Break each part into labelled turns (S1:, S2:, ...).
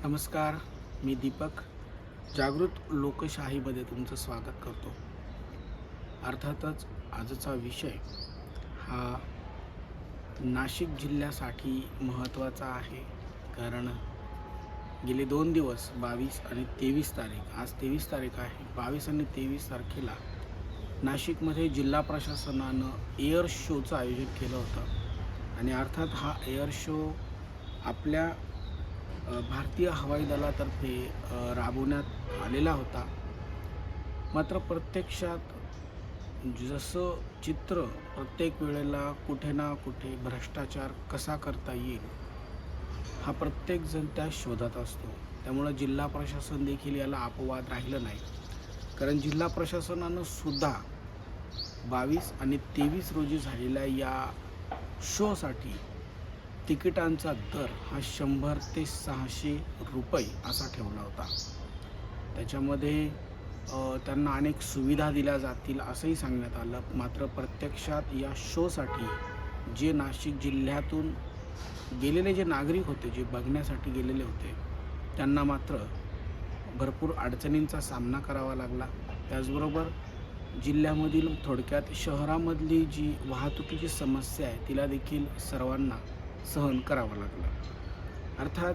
S1: नमस्कार, मी दीपक. जागृत लोकशाहीमध्ये तुमचं स्वागत करतो. अर्थातच आजचा विषय हा नाशिक जिल्ह्यासाठी महत्त्वाचा आहे. कारण गेले 2 दिवस 22 आणि 23 तारीख, आज 23 तारीख आहे. 22 आणि 23 तारखेला नाशिकमध्ये जिल्हा प्रशासनानं एअर शोचं आयोजन केलं होतं. आणि अर्थात हा एअर शो आपल्या भारतीय हवाई दलातर्फे राबवण्यात आलेला होता. मात्र प्रत्यक्षात जसं चित्र प्रत्येक वेळेला कुठे ना कुठे भ्रष्टाचार कसा करता येईल हा प्रत्येकजण त्या शोधात असतो. त्यामुळं जिल्हा प्रशासन देखील याला अपवाद राहिलं नाही. कारण जिल्हा प्रशासनानं सुद्धा 22 आणि 23 रोजी झालेल्या या शोसाठी तिकिटांचा दर हा 100 ते 600 रुपये असा ठेवला होता. त्याच्यामध्ये त्यांना अनेक सुविधा दिल्या जातील असंही सांगण्यात आलं. मात्र प्रत्यक्षात या शोसाठी जे नाशिक जिल्ह्यातून गेलेले जे नागरिक होते, जे बघण्यासाठी गेलेले होते, त्यांना मात्र भरपूर अडचणींचा सामना करावा लागला. त्याचबरोबर जिल्ह्यामधील थोडक्यात शहरामधली जी वाहतुकीची समस्या आहे तिला देखील सर्वांना सहन करावं लागलं. अर्थात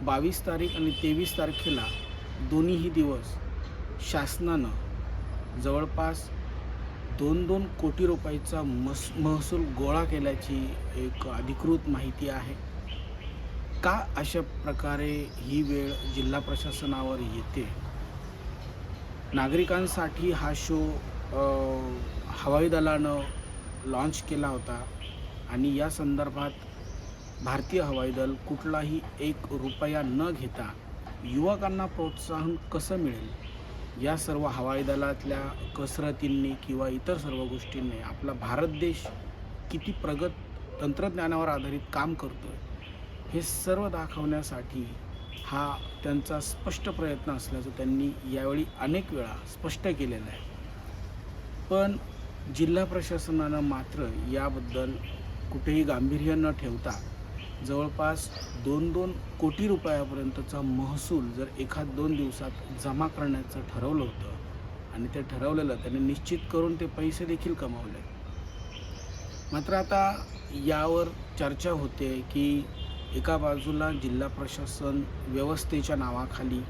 S1: 22 तारीख आणि 23 तारखेला दोन्हीही दिवस शासनानं जवळपास 2-2 कोटी रुपयाचा महसूल गोळा केल्याची एक अधिकृत माहिती आहे. का अशा प्रकारे ही वेळ जिल्हा प्रशासनावर येते? नागरिकांसाठी हा शो हवाई दलानं लॉन्च केला होता आणि या संदर्भात भारतीय हवाई दल कुठलाही 1 रुपया न घेता युवकांना प्रोत्साहन कसं मिळेल या सर्व हवाई दलातल्या कसरतींनी किंवा इतर सर्व गोष्टींनी आपला भारत देश किती प्रगत तंत्रज्ञानावर आधारित काम करतो आहे हे सर्व दाखवण्यासाठी हा त्यांचा स्पष्ट प्रयत्न असल्याचं त्यांनी यावेळी अनेक वेळा स्पष्ट केलेलं आहे. पण जिल्हा प्रशासनानं मात्र याबद्दल कुठेही गांभीर्य न ठेवता जवळपास 2-2 कोटी रुपयापर्यंतचा महसूल जर 1-2 दिवसात जमा करण्याचं ठरवलं होतं आणि ते ठरवलेलं त्याने निश्चित करून ते पैसे देखील कमावले. मात्र आता यावर चर्चा होते की एका बाजूला जिल्हा प्रशासन व्यवस्थेच्या नावाखाली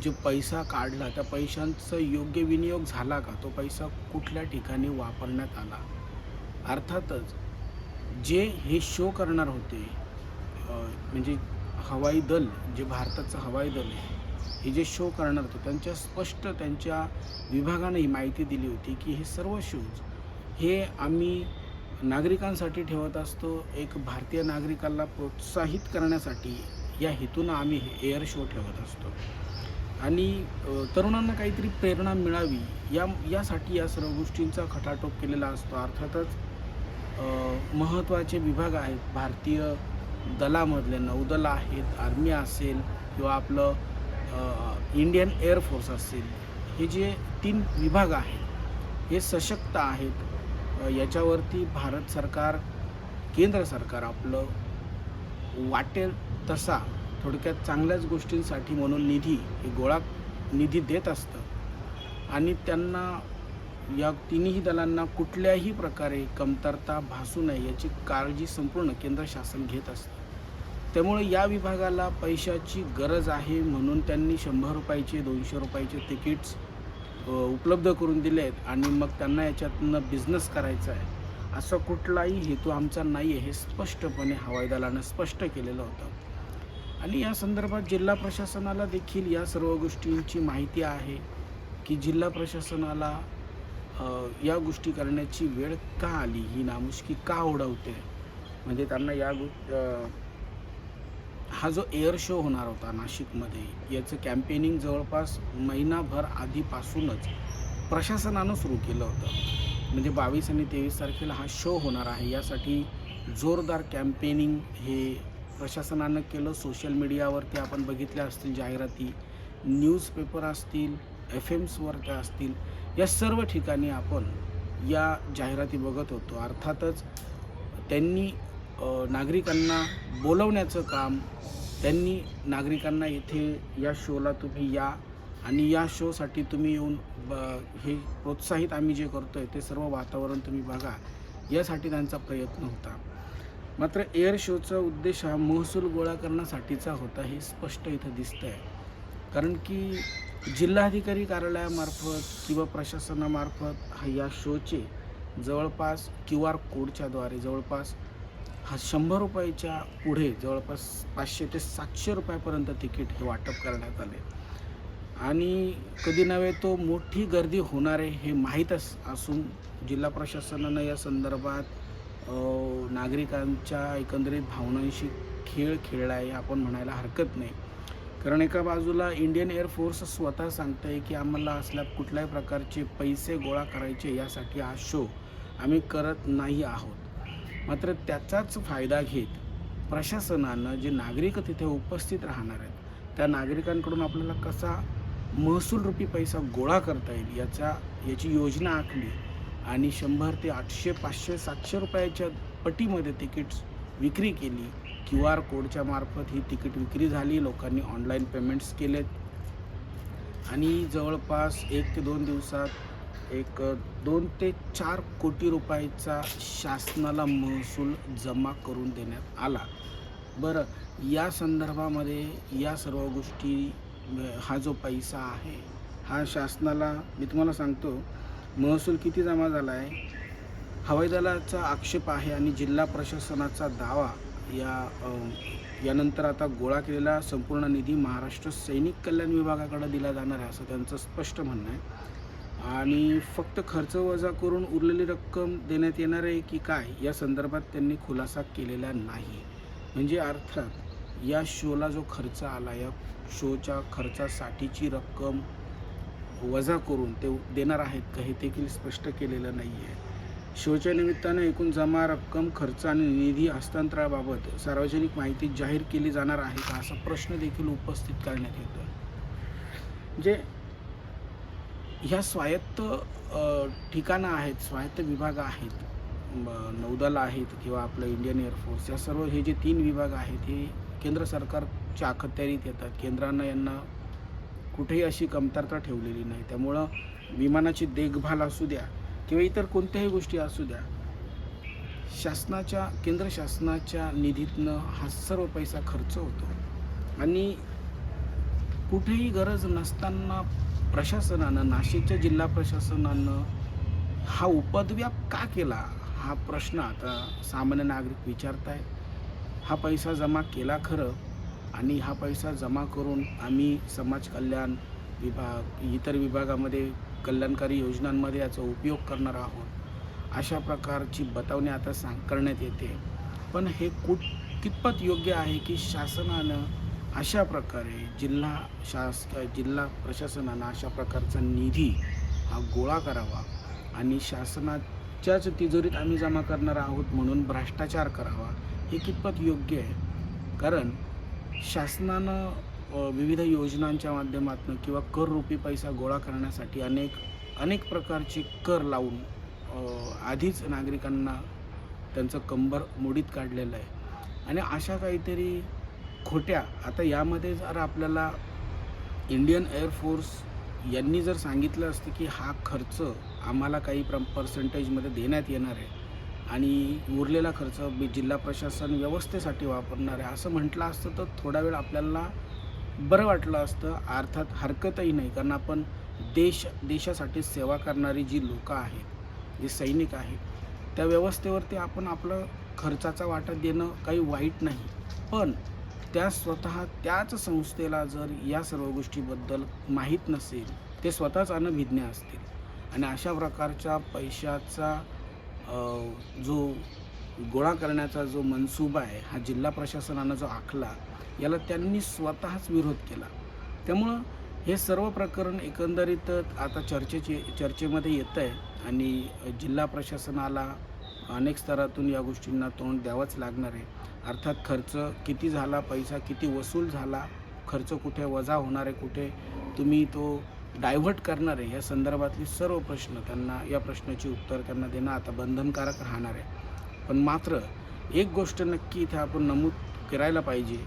S1: जो पैसा काढला त्या पैशांचा योग्य विनियोग झाला का, तो पैसा कुठल्या ठिकाणी वापरण्यात आला. अर्थातच जे हे शो करणार होते म्हणजे हवाई दल, जे भारताचं हवाई दल आहे, हे जे शो करणार होते त्यांच्या स्पष्ट त्यांच्या विभागाने ही माहिती दिली होती की हे सर्व शोज हे आम्ही नागरिकांसाठी ठेवत असतो. एक भारतीय नागरिकाला प्रोत्साहित करण्यासाठी या हेतूनं आम्ही हे एअर शो ठेवत असतो आणि तरुणांना काहीतरी प्रेरणा मिळावी यासाठी या सर्व गोष्टींचा खटाटोप केलेला असतो. अर्थातच महत्त्वाचे विभाग आहेत भारतीय दलामधले, नौदल आहेत, आर्मी असेल किंवा आपलं इंडियन एअरफोर्स असेल, हे जे 3 विभाग आहेत हे सशक्त आहेत. याच्यावरती भारत सरकार, केंद्र सरकार आपलं वाटेल तसा थोडक्यात चांगल्याच गोष्टींसाठी म्हणून निधी देत असतं आणि त्यांना या तिन्ही दलांना कुठल्याही प्रकारे कमतरता भासू नये याची काळजी संपूर्ण केंद्र शासन घेत असतं. त्यामुळे या विभागाला पैशाची गरज आहे म्हणून त्यांनी 100 रुपयाचे 200 रुपयाचे तिकीट्स उपलब्ध करून दिले आहेत आणि मग त्यांना याच्यातनं बिझनेस करायचा आहे असा कुठलाही हेतू आमचा नाही आहे हे स्पष्टपणे हवाई दलानं स्पष्ट केलेलं होतं. आणि या संदर्भात जिल्हा प्रशासनाला देखील या सर्व गोष्टींची माहिती आहे की जिल्हा प्रशासनाला या गोष्टी करण्याची वेळ का आली, ही नामुष्की का ओढवते. म्हणजे त्यांना हा जो एअर शो होणार होता नाशिकमध्ये याचं कॅम्पेनिंग जवळपास महिनाभर आधीपासूनच प्रशासनानं सुरू केलं होतं. म्हणजे 22 आणि 23 तारखेला हा शो होणार आहे यासाठी जोरदार कॅम्पेनिंग हे प्रशासनानं केलं. सोशल मीडियावरती आपण बघितल्या असतील जाहिराती, न्यूजपेपर असतील, FMsवर त्या असतील, या सर्व ठिकाणी आपण या जाहिराती बघत होतो. अर्थातच त्यांनी नागरिकांना बोलवण्याचं काम त्यांनी नागरिकांना इथे या शोला तुम्ही या आणि या शोसाठी तुम्ही येऊन हे प्रोत्साहित आम्ही जे करतो आहे ते सर्व वातावरण तुम्ही बघा, यासाठी त्यांचा प्रयत्न होता. मात्र एअर शोचा उद्देश हा महसूल गोळा करण्यासाठीचा होता, हे स्पष्ट इथं दिसतं आहे. कारण की जिल्हाधिकारी कार्यालयामार्फत किंवा प्रशासनामार्फत या शोचे जवळपास QR कोडच्याद्वारे जवळपास हा ₹100च्या पुढे जवळपास 500 ते 700 रुपयापर्यंत तिकीट हे वाटप करण्यात आले. आणि कधी नव्हे तो मोठी गर्दी होणार आहे हे माहीतच असून जिल्हा प्रशासनानं या संदर्भात नागरिकांच्या एकंदरीत भावनांशी खेळ खेळला आहे आपण म्हणायला हरकत नाही. कारण एका बाजूला इंडियन एअर फोर्स स्वतः सांगतं आहे की आम्हाला असल्या कुठल्याही प्रकारचे पैसे गोळा करायचे यासाठी हा शो आम्ही करत नाही आहोत. मात्र त्याचाच फायदा घेत प्रशासनानं जे नागरिक तिथे उपस्थित राहणार आहेत त्या नागरिकांकडून आपल्याला कसा महसूलरूपी पैसा गोळा करता येईल याची योजना आखली आणि 100 ते 800, 500, 700 रुपयाच्या पटीमध्ये तिकीट्स विक्री केली. QR कोडच्या मार्फत ही तिकीट विक्री झाली. लोकांनी ऑनलाईन पेमेंट्स केलेत आणि जवळपास 1 ते 2 दिवसात 2 ते 4 कोटी रुपयाचा शासनाला महसूल जमा करून देण्यात आला. बरं, या संदर्भामध्ये या सर्व गोष्टी हा जो पैसा आहे हा शासनाला मी तुम्हाला सांगतो महसूल किती जमा झाला आहे. हवाई दलाचा आक्षेप आहे आणि जिल्हा प्रशासनाचा दावा यानंतर आता गोळा केलेला संपूर्ण निधी महाराष्ट्र सैनिक कल्याण विभागाकडे दिला जाणार आहे असं त्यांचं स्पष्ट म्हणणं आहे. आणि फक्त खर्च वजा करून उरलेली रक्कम देण्यात येणार आहे की काय या संदर्भात त्यांनी खुलासा केलेला नाही. म्हणजे अर्थात या शोला जो खर्च आला या शोच्या खर्चासाठीची रक्कम वजा करून ते देणार आहेत का हे देखील स्पष्ट केलेलं नाही आहे. शोच्या निमित्तानं एकूण जमा रक्कम खर्च आणि निधी हस्तांतरणाबाबत सार्वजनिक माहिती जाहीर केली जाणार आहे का असा प्रश्न देखील उपस्थित करण्यात येतो. म्हणजे ह्या स्वायत्त ठिकाणं आहेत, स्वायत्त विभाग आहेत, नौदल आहेत किंवा आपलं इंडियन एअरफोर्स या सर्व हे जे 3 विभाग आहेत हे केंद्र सरकारच्या अखत्यारीत येतात. केंद्रानं यांना कुठेही अशी कमतरता ठेवलेली नाही. त्यामुळं विमानाची देखभाल असू द्या किंवा इतर कोणत्याही गोष्टी असू द्या केंद्र शासनाच्या निधीतनं हा सर्व पैसा खर्च होतो. आणि कुठेही गरज नसताना प्रशासनानं नाशिकच्या जिल्हा प्रशासनानं हा उपद्व्याप का केला हा प्रश्न आता सामान्य नागरिक विचारतायत. हा पैसा जमा केला खरं आणि हा पैसा जमा करून आम्ही समाज कल्याण विभाग इतर विभागामध्ये कल्याणकारी योजनांमध्ये याचा उपयोग करणार आहोत अशा प्रकारची बतावणी आता करण्यात येते. पण हे कितपत योग्य आहे की शासनानं अशा प्रकारे जिल्हा प्रशासनानं अशा प्रकारचा निधी हा गोळा करावा आणि शासनाच्याच तिजोरीत आम्ही जमा करणार आहोत म्हणून भ्रष्टाचार करावा हे कितपत योग्य आहे. कारण शासनानं विविध योजनांच्या माध्यमातून किंवा कर रूपी पैसा गोळा करण्यासाठी अनेक प्रकारचे कर लावून आधीच नागरिकांना त्यांचं कंबर मोडीत काढलेलं आहे. आणि अशा काहीतरी खोट्या आता यामध्ये जर आपल्याला इंडियन एअरफोर्स यांनी जर सांगितलं असतं की हा खर्च आम्हाला काही पर्सेंटेजमध्ये देण्यात येणार आहे आणि उरलेला खर्च जिल्हा प्रशासन व्यवस्थेसाठी वापरणार आहे असं म्हटलं असतं तर थोडा वेळ आपल्याला बरं वाटलं असतं. अर्थात हरकतही नाही कारण आपण देशासाठी सेवा करणारी जी लोकं आहेत जे सैनिक आहेत त्या व्यवस्थेवरती आपण आपलं खर्चाचा वाटा देणं काही वाईट नाही. पण त्याच संस्थेला जर या सर्व गोष्टीबद्दल माहीत नसेल ते स्वतःच अनभिज्ञ असतील आणि अशा प्रकारच्या पैशाचा जो गोळा करण्याचा जो मनसुबा आहे हा जिल्हा प्रशासनानं जो आखला याला त्यांनी स्वतःच विरोध केला. त्यामुळं हे सर्व प्रकरण एकंदरीत आता चर्चेमध्ये येतं आहे आणि जिल्हा प्रशासनाला अनेक स्तरातून या गोष्टींना तोंड द्यावंच लागणार आहे. अर्थात खर्च किती झाला, पैसा किती वसूल झाला, खर्च कुठे वजा होणार आहे, कुठे तुम्ही तो डायव्हर्ट करणार आहे या संदर्भातली सर्व प्रश्न त्यांना या प्रश्नाची उत्तर त्यांना देणं आता बंधनकारक राहणार आहे. पण मात्र एक गोष्ट नक्की इथे आपण नमूद करायला पाहिजे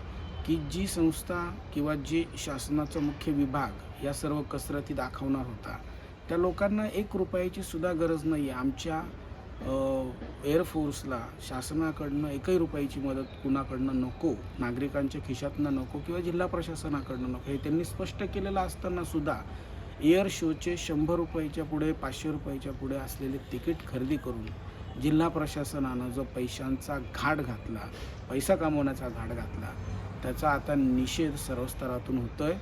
S1: की जी संस्था किंवा जे शासनाचा मुख्य विभाग या सर्व कसरती दाखवणार होता, त्या लोकांना 1 रुपयाची सुद्धा गरज नाही आहे. आमच्या एअरफोर्सला शासनाकडनं 1ही रुपयाची मदत कुणाकडनं नको, नागरिकांच्या खिशातनं नको किंवा जिल्हा प्रशासनाकडनं नको, हे त्यांनी स्पष्ट केलेलं असताना सुद्धा एअर शोचे 100 रुपयाच्या पुढे, 500 रुपयाच्या पुढे असलेले तिकीट खरेदी करून जिल्हा प्रशासनानं जो पैशांचा घाट घातला, पैसा कमवण्याचा घाट घातला, त्याचा आता निषेध सर्व स्तरातून होतो आहे.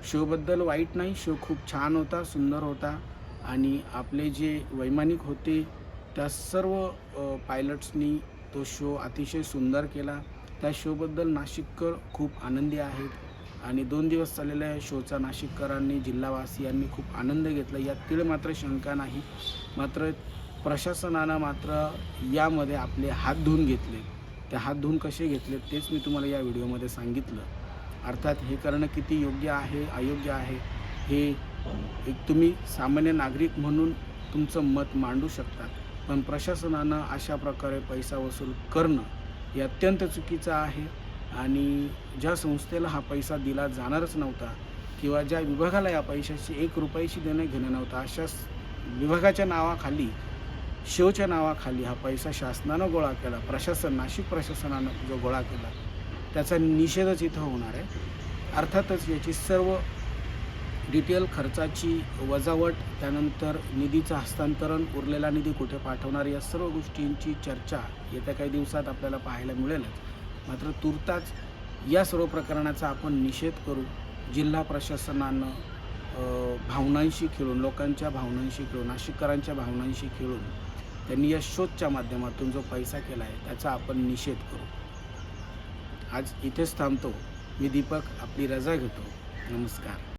S1: शोबद्दल वाईट नाही, शो खूप छान होता, सुंदर होता आणि आपले जे वैमानिक होते त्या सर्व पायलट्सनी तो शो अतिशय सुंदर केला. त्या शोबद्दल नाशिककर खूप आनंदी आहेत आणि 2 दिवस चाललेल्या या शोचा नाशिककरांनी, जिल्हावासियांनी खूप आनंद घेतला. यात तीळ मात्र शंका नाही. मात्र प्रशासनानं मात्र यामध्ये आपले हात धुवून घेतले. ते हात धुवून कसे घेतले तेच मी तुम्हाला या व्हिडिओमध्ये सांगितलं. अर्थात हे करणं किती योग्य आहे, अयोग्य आहे, हे एक तुम्ही सामान्य नागरिक म्हणून तुमचं मत मांडू शकता. पण प्रशासनानं अशा प्रकारे पैसा वसूल करणं हे अत्यंत चुकीचं आहे आणि ज्या संस्थेला हा पैसा दिला जाणारच नव्हता किंवा ज्या विभागाला या पैशाची 1 रुपयाची देणं घेणं नव्हतं, अशा विभागाच्या नावाखाली, शोच्या नावाखाली हा पैसा शासनानं गोळा केला, नाशिक प्रशासनानं जो गोळा केला त्याचा निषेधच इथं होणार आहे. अर्थातच याची सर्व डिटेल खर्चाची वजावट, त्यानंतर निधीचं हस्तांतरण, उरलेला निधी कुठे पाठवणार, या सर्व गोष्टींची चर्चा येत्या काही दिवसात आपल्याला पाहायला मिळेलच. मात्र तुर्तास या सर्व प्रकरणाचा आपण निषेध करू. जिल्हा प्रशासनानं भावनांशी खेळून, लोकांच्या भावनांशी खेळून, नाशिककरांच्या भावनांशी खेळून त्यांनी या शोच्या माध्यमातून जो पैसा केला आहे त्याचा आपण निषेध करू. आज इथेच थांबतो. मी दीपक आपली रजा घेतो. नमस्कार.